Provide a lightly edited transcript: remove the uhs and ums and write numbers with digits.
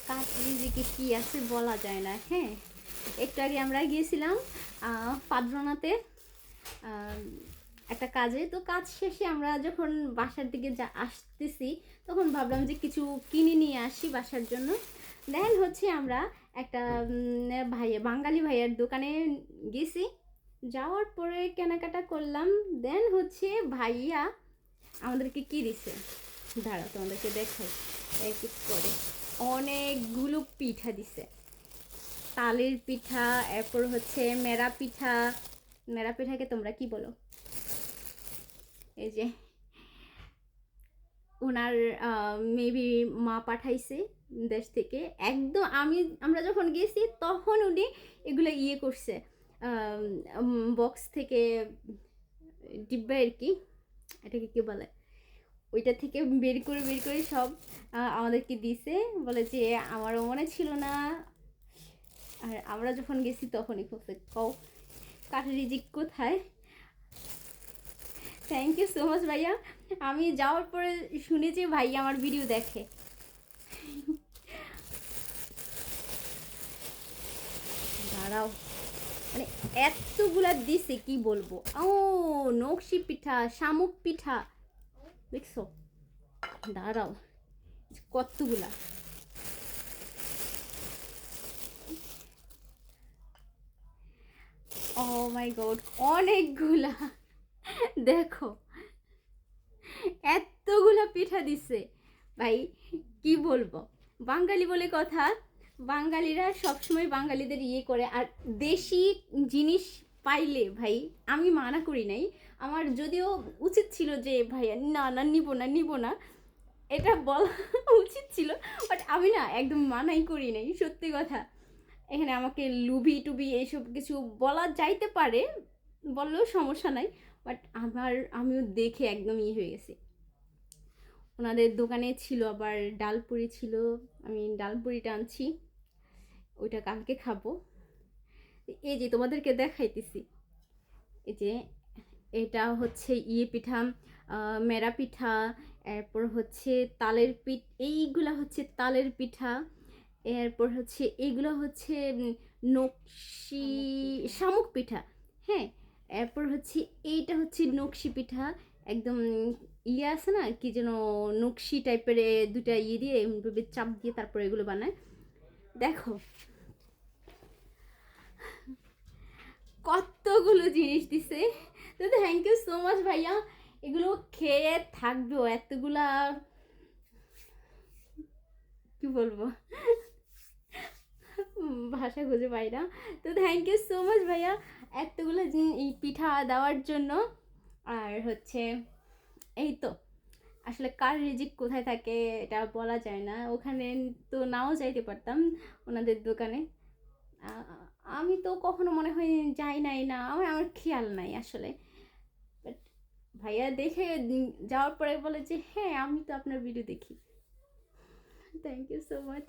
কাজ রিজিকে কি আছে বলা যায় না। হ্যাঁ, একটু আগে আমরা গিয়েছিলাম পাদরনাতে একটা কাজে। তো কাজ শেষে আমরা যখন বাসার দিকে আসতেছি, তখন ভাবলাম যে কিছু কিনে নিয়ে আসি বাসার জন্য। দেন হচ্ছে আমরা একটা বাঙালি ভাইয়ের দোকানে গেছি। যাওয়ার পরে কেনাকাটা করলাম। দেন হচ্ছে ভাইয়া আমাদেরকে কি দিছে, দাঁড়াও তোমাদেরকে দেখাই। এক এক করে অনেকগুলো পিঠা দিছে। তালের পিঠা, এরপর হচ্ছে মেরা পিঠা। মেরা পিঠাকে তোমরা কি বলো? এই যে ওনার মেবি মা পাঠাইছে দেশ থেকে। একদম আমরা যখন গেছি তখন উনি এগুলো ইয়ে করছে, বক্স থেকে, ডিব্বা আর কি, এটাকে কি বলে, ওইটা থেকে বের করে সব আমাদেরকে দিছে। বলে যে আমারও মনে ছিল না, আর আমরা যখন গেছি তখনই খুঁজছে। কও কাঠের রিজিক কোথায়? থ্যাংক ইউ সো মাচ ভাইয়া। আমি যাওয়ার পরে শুনেছি ভাইয়া আমার ভিডিও দেখে। দাঁড়াও, মানে এতগুলা দিছে কি বলবো। ও নকশি পিঠা, শামুক পিঠা, দেখছো? দাঁড়াও, কতগুলা। ও মাই গড, অনেকগুলা। দেখো এতগুলা পিঠা দিছে ভাই, কি বলবো। বাঙালি বলে কথা, বাঙালিরা সবসময় বাঙালিদের ইয়ে করে। আর দেশি জিনিস পাইলে ভাই আমি মানা করি নাই। আমার যদিও উচিত ছিল যে ভাইয়া না না নিব না এটা বলা উচিত ছিল, বাট আমি না একদম মানাই করি নাই, সত্যি কথা। এখানে আমাকে লুবি টুবি এইসব কিছু বলা যাইতে পারে, বললেও সমস্যা নাই। বাট আমিও দেখে একদম ইয়ে হয়ে গেছি। ওনাদের দোকানে ছিল আবার ডালপুরি ছিল, আমি ডালপুরিটা আনছি, ওইটা কালকে খাবো। এই যে তোমাদেরকে দেখাইতেছি, এই যে এটা হচ্ছে ইয়ে পিঠা, মেরা পিঠা, এরপর হচ্ছে তালের এইগুলা হচ্ছে তালের পিঠা। এরপর হচ্ছে এইগুলো হচ্ছে নকশি শামুক পিঠা। হ্যাঁ, এরপর হচ্ছে এইটা হচ্ছে নকশি পিঠা। একদম ইয়ে আছে না, কি যেন নকশি টাইপের, দুটা ইয়ে দিয়ে চাপ দিয়ে তারপর এগুলো বানায়। দেখো কতগুলো জিনিস দিছে। তো থ্যাংক ইউ সো মাচ ভাইয়া। এগুলো খেয়ে থাকবেও এতগুলা, কি বলবো, ভাষা খুঁজে পাই না। তো থ্যাংক ইউ সো মাচ ভাইয়া এতগুলো এই পিঠা দেওয়ার জন্য। আর হচ্ছে এই তো, আসলে কার রিজিক কোথায় থাকে এটা বলা যায় না। ওখানে তো নাও যাইতে পারতাম ওনাদের দোকানে। আমি তো কখনো মনে হয় যাই নাই, না আমার খেয়াল নাই আসলে। বাট ভাইয়া দেখে যাওয়ার পরে বলে যে হ্যাঁ আমি তো আপনার ভিডিও দেখি। Thank you so much.